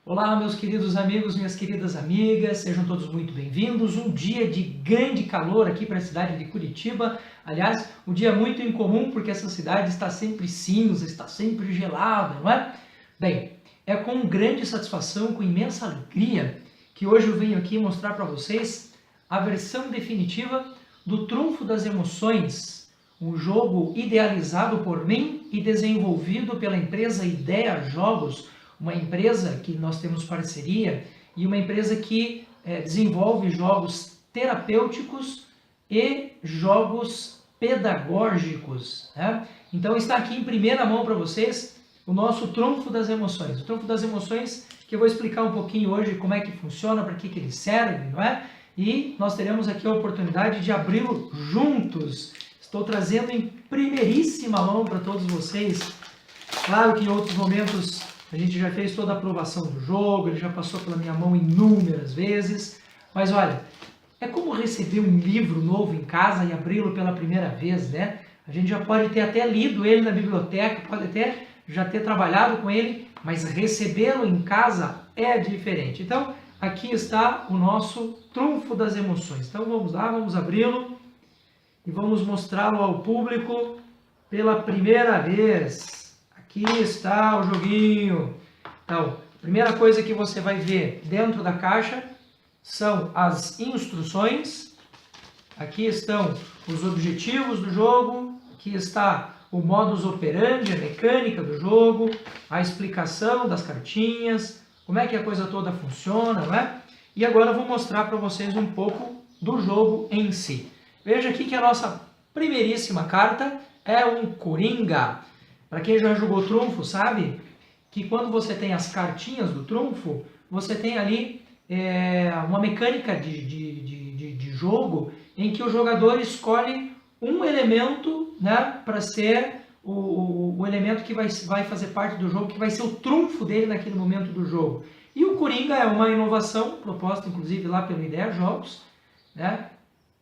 Olá, meus queridos amigos, minhas queridas amigas, sejam todos muito bem-vindos. Um dia de grande calor aqui para a cidade de Curitiba. Aliás, um dia muito incomum porque essa cidade está sempre cinza, está sempre gelada, não é? Bem, é com grande satisfação, com imensa alegria, que hoje eu venho aqui mostrar para vocês a versão definitiva do Trunfo das Emoções, um jogo idealizado por mim e desenvolvido pela empresa Ideia Jogos, uma empresa que nós temos parceria e uma empresa que desenvolve jogos terapêuticos e jogos pedagógicos, né? Então está aqui em primeira mão para vocês o nosso Trunfo das Emoções. O Trunfo das Emoções que eu vou explicar um pouquinho hoje como é que funciona, para que ele serve, não é? E nós teremos aqui a oportunidade de abri-lo juntos. Estou trazendo em primeiríssima mão para todos vocês. Claro que em outros momentos a gente já fez toda a aprovação do jogo, ele já passou pela minha mão inúmeras vezes, mas olha, é como receber um livro novo em casa e abri-lo pela primeira vez, né? A gente já pode ter até lido ele na biblioteca, pode até já ter trabalhado com ele, mas recebê-lo em casa é diferente. Então, aqui está o nosso Trunfo das Emoções. Então vamos lá, vamos abri-lo e vamos mostrá-lo ao público pela primeira vez. Aqui está o joguinho. Então, a primeira coisa que você vai ver dentro da caixa são as instruções. Aqui estão os objetivos do jogo. Aqui está o modus operandi, a mecânica do jogo, a explicação das cartinhas, como é que a coisa toda funciona, não é? E agora eu vou mostrar para vocês um pouco do jogo em si. Veja aqui que a nossa primeiríssima carta é um Coringa. Para quem já jogou trunfo sabe que quando você tem as cartinhas do trunfo, você tem ali uma mecânica de jogo em que o jogador escolhe um elemento, né, para ser o elemento que vai fazer parte do jogo, que vai ser o trunfo dele naquele momento do jogo. E o Coringa é uma inovação, proposta inclusive lá pela Ideia Jogos, né?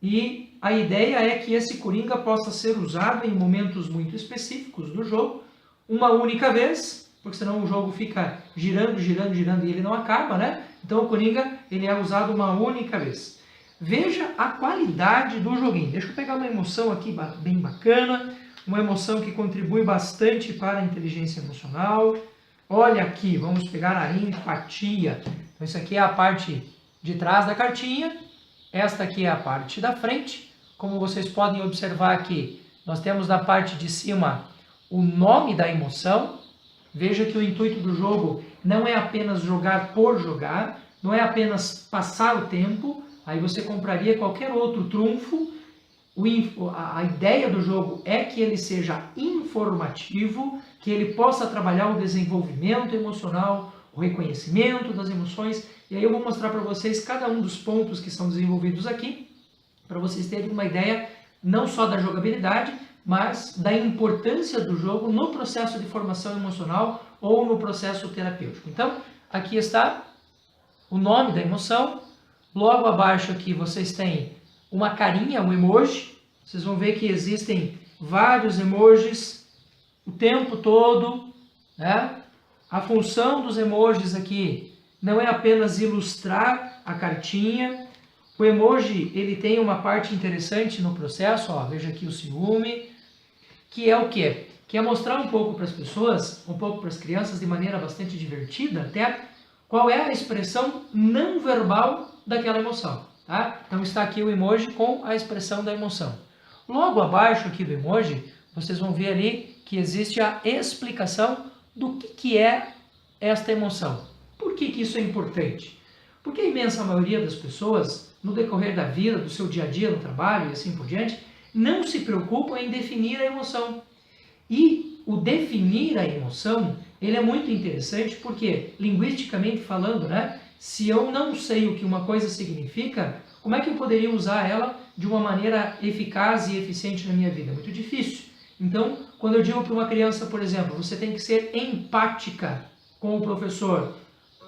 E a ideia é que esse Coringa possa ser usado em momentos muito específicos do jogo, uma única vez, porque senão o jogo fica girando, girando, girando e ele não acaba, né? Então o Coringa ele é usado uma única vez. Veja a qualidade do joguinho. Deixa eu pegar uma emoção aqui bem bacana, uma emoção que contribui bastante para a inteligência emocional. Olha aqui, vamos pegar a empatia. Então isso aqui é a parte de trás da cartinha. Esta aqui é a parte da frente. Como vocês podem observar aqui, nós temos na parte de cima o nome da emoção. Veja que o intuito do jogo não é apenas jogar por jogar, não é apenas passar o tempo, aí você compraria qualquer outro trunfo. A ideia do jogo é que ele seja informativo, que ele possa trabalhar o desenvolvimento emocional, o reconhecimento das emoções. E aí eu vou mostrar para vocês cada um dos pontos que são desenvolvidos aqui, para vocês terem uma ideia não só da jogabilidade, mas da importância do jogo no processo de formação emocional ou no processo terapêutico. Então, aqui está o nome da emoção. Logo abaixo aqui vocês têm uma carinha, um emoji. Vocês vão ver que existem vários emojis o tempo todo, né? A função dos emojis aqui não é apenas ilustrar a cartinha. O emoji ele tem uma parte interessante no processo, ó, veja aqui o ciúme, que é o quê? Que é mostrar um pouco para as pessoas, um pouco para as crianças, de maneira bastante divertida até, qual é a expressão não verbal daquela emoção. Tá? Então está aqui o emoji com a expressão da emoção. Logo abaixo aqui do emoji, vocês vão ver ali que existe a explicação do que é esta emoção. Por que isso é importante? Porque a imensa maioria das pessoas, no decorrer da vida, do seu dia a dia, no trabalho e assim por diante, não se preocupam em definir a emoção. E o definir a emoção, ele é muito interessante porque, linguisticamente falando, né, se eu não sei o que uma coisa significa, como é que eu poderia usar ela de uma maneira eficaz e eficiente na minha vida? É muito difícil. Então, quando eu digo para uma criança, por exemplo, você tem que ser empática com o professor,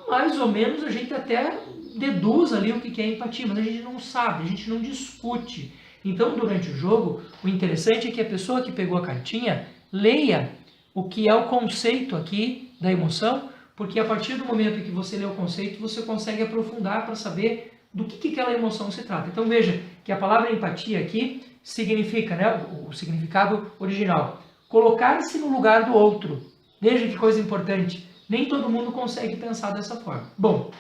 mais ou menos a gente até deduz ali o que é empatia, mas a gente não sabe, a gente não discute. Então, durante o jogo, o interessante é que a pessoa que pegou a cartinha leia o que é o conceito aqui da emoção, porque a partir do momento que você lê o conceito, você consegue aprofundar para saber do que aquela emoção se trata. Então veja que a palavra empatia aqui significa, né, o significado original, colocar-se no lugar do outro. Veja que coisa importante, nem todo mundo consegue pensar dessa forma. Bom,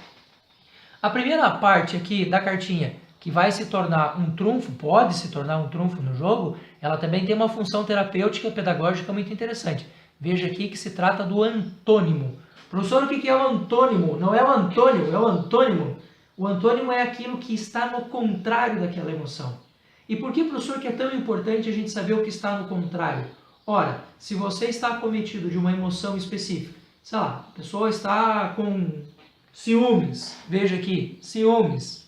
a primeira parte aqui da cartinha, que vai se tornar um trunfo, pode se tornar um trunfo no jogo, ela também tem uma função terapêutica e pedagógica muito interessante. Veja aqui que se trata do antônimo. Professor, o que é o antônimo? Não é o antônimo, é o antônimo. O antônimo é aquilo que está no contrário daquela emoção. E por que, professor, que é tão importante a gente saber o que está no contrário? Ora, se você está acometido de uma emoção específica, sei lá, a pessoa está com ciúmes, veja aqui, ciúmes,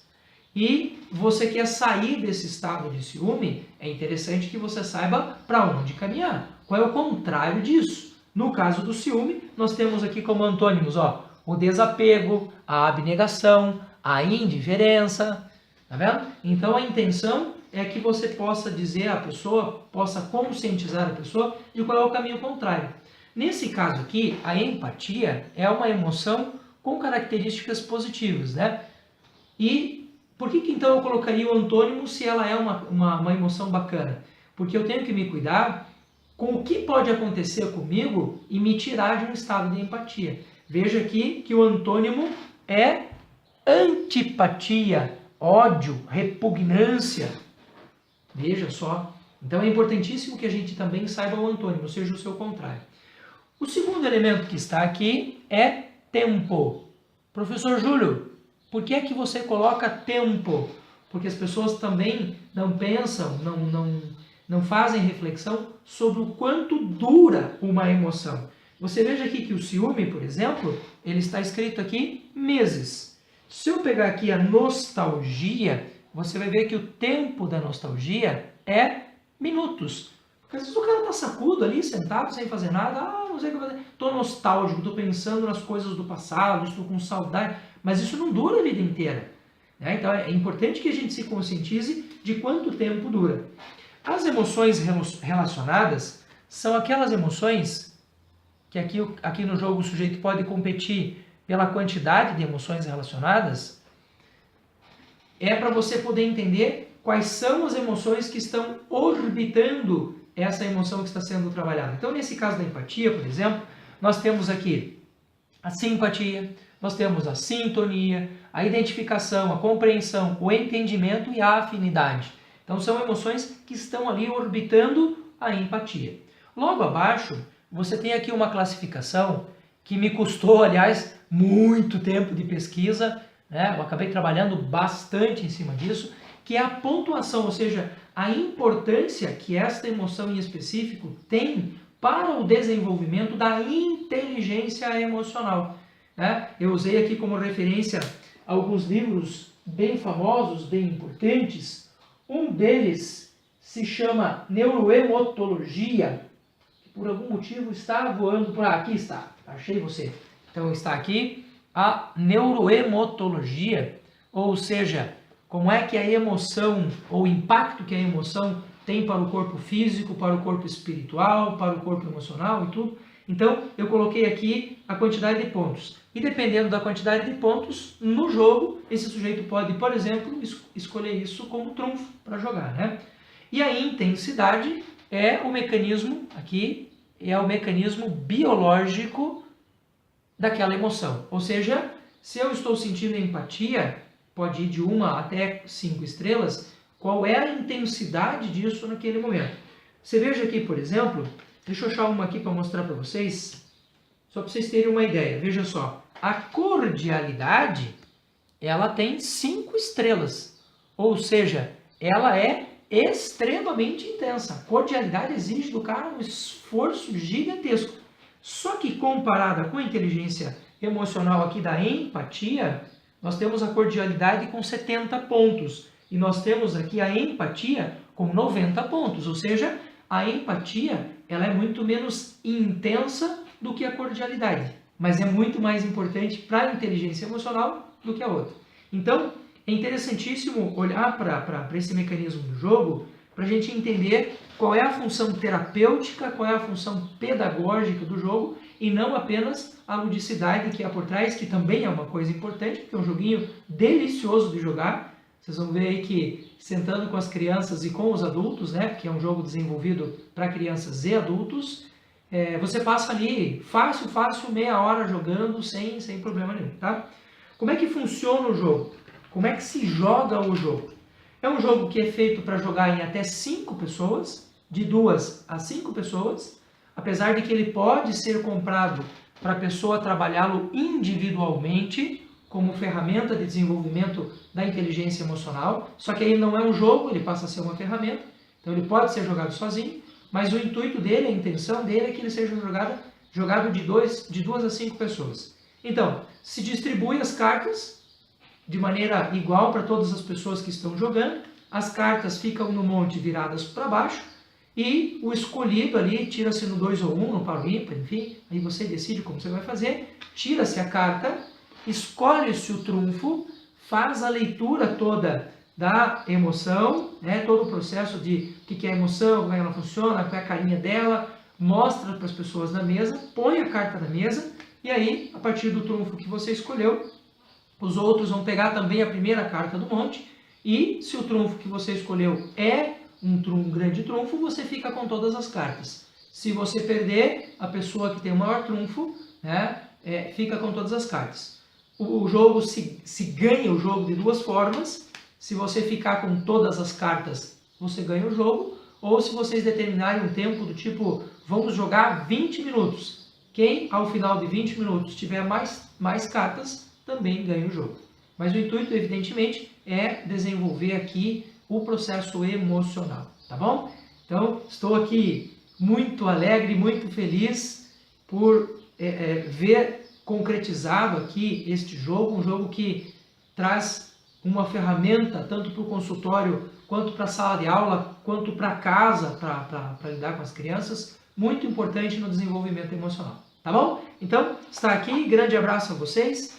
e você quer sair desse estado de ciúme, é interessante que você saiba para onde caminhar. Qual é o contrário disso? No caso do ciúme, nós temos aqui como antônimos, ó, o desapego, a abnegação, a indiferença, tá vendo? Então a intenção é que você possa dizer à pessoa, possa conscientizar a pessoa de qual é o caminho contrário. Nesse caso aqui, a empatia é uma emoção com características positivas, né? E por que então eu colocaria o antônimo se ela é uma emoção bacana? Porque eu tenho que me cuidar com o que pode acontecer comigo e me tirar de um estado de empatia. Veja aqui que o antônimo é antipatia, ódio, repugnância. Veja só. Então é importantíssimo que a gente também saiba o antônimo, ou seja, o seu contrário. O segundo elemento que está aqui é tempo. Professor Júlio, por que é que você coloca tempo? Porque as pessoas também não pensam, não fazem reflexão sobre o quanto dura uma emoção. Você veja aqui que o ciúme, por exemplo, ele está escrito aqui meses. Se eu pegar aqui a nostalgia, você vai ver que o tempo da nostalgia é minutos. Porque às vezes o cara está sacudo ali, sentado, sem fazer nada. Não sei o que fazer. Estou nostálgico, estou pensando nas coisas do passado, estou com saudade. Mas isso não dura a vida inteira. Né? Então é importante que a gente se conscientize de quanto tempo dura. As emoções relacionadas são aquelas emoções que aqui no jogo o sujeito pode competir pela quantidade de emoções relacionadas. É para você poder entender quais são as emoções que estão orbitando essa emoção que está sendo trabalhada. Então, nesse caso da empatia, por exemplo, nós temos aqui a simpatia, nós temos a sintonia, a identificação, a compreensão, o entendimento e a afinidade. Então, são emoções que estão ali orbitando a empatia. Logo abaixo, você tem aqui uma classificação que me custou, aliás, muito tempo de pesquisa, né? Eu acabei trabalhando bastante em cima disso, que é a pontuação, ou seja, a importância que esta emoção em específico tem para o desenvolvimento da inteligência emocional. Né? Eu usei aqui como referência alguns livros bem famosos, bem importantes. Um deles se chama Neuroemotologia, que por algum motivo está voando por aqui, está, achei você. Então está aqui a neuroemotologia, ou seja, como é que a emoção, ou o impacto que a emoção tem para o corpo físico, para o corpo espiritual, para o corpo emocional e tudo. Então, eu coloquei aqui a quantidade de pontos. E dependendo da quantidade de pontos, no jogo, esse sujeito pode, por exemplo, escolher isso como trunfo para jogar, né? E a intensidade é o mecanismo, aqui, é o mecanismo biológico daquela emoção. Ou seja, se eu estou sentindo empatia, pode ir de 1 até 5 estrelas, qual é a intensidade disso naquele momento. Você veja aqui, por exemplo, deixa eu achar uma aqui para mostrar para vocês, só para vocês terem uma ideia. Veja só, a cordialidade, ela tem 5 estrelas, ou seja, ela é extremamente intensa. A cordialidade exige do cara um esforço gigantesco. Só que comparada com a inteligência emocional aqui da empatia, nós temos a cordialidade com 70 pontos e nós temos aqui a empatia com 90 pontos, ou seja, a empatia ela é muito menos intensa do que a cordialidade, mas é muito mais importante para a inteligência emocional do que a outra. Então, é interessantíssimo olhar para esse mecanismo do jogo para a gente entender qual é a função terapêutica, qual é a função pedagógica do jogo e não apenas a ludicidade que há por trás, que também é uma coisa importante, porque é um joguinho delicioso de jogar. Vocês vão ver aí que sentando com as crianças e com os adultos, né, que é um jogo desenvolvido para crianças e adultos, você passa ali fácil, meia hora jogando sem problema nenhum, tá? Como é que funciona o jogo? Como é que se joga o jogo? É um jogo que é feito para jogar em até 5 pessoas, de 2 a 5 pessoas, apesar de que ele pode ser comprado para a pessoa trabalhá-lo individualmente, como ferramenta de desenvolvimento da inteligência emocional, só que aí não é um jogo, ele passa a ser uma ferramenta, então ele pode ser jogado sozinho, mas o intuito dele, a intenção dele é que ele seja jogado de 2 a 5 pessoas. Então, se distribui as cartas de maneira igual para todas as pessoas que estão jogando, as cartas ficam no monte viradas para baixo, e o escolhido ali, tira-se no 2 ou 1, no par ou ímpar, enfim, aí você decide como você vai fazer, tira-se a carta, escolhe-se o trunfo, faz a leitura toda da emoção, né, todo o processo de o que é a emoção, como ela funciona, qual é a carinha dela, mostra para as pessoas na mesa, põe a carta na mesa, e aí, a partir do trunfo que você escolheu, os outros vão pegar também a primeira carta do monte, e se o trunfo que você escolheu é um grande trunfo, você fica com todas as cartas. Se você perder, a pessoa que tem o maior trunfo, né, fica com todas as cartas. O jogo se ganha o jogo de 2 formas. Se você ficar com todas as cartas, você ganha o jogo. Ou se vocês determinarem um tempo do tipo, vamos jogar 20 minutos. Quem, ao final de 20 minutos, tiver mais cartas, também ganha o jogo. Mas o intuito, evidentemente, é desenvolver aqui o processo emocional, tá bom? Então, estou aqui muito alegre, muito feliz por ver concretizado aqui este jogo, um jogo que traz uma ferramenta tanto para o consultório, quanto para a sala de aula, quanto para casa, para lidar com as crianças, muito importante no desenvolvimento emocional, tá bom? Então, está aqui, grande abraço a vocês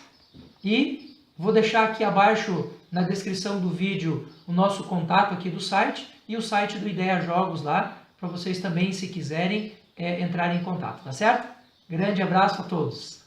e vou deixar aqui abaixo na descrição do vídeo o nosso contato aqui do site e o site do Ideia Jogos lá, para vocês também, se quiserem, entrarem em contato, tá certo? Grande abraço a todos!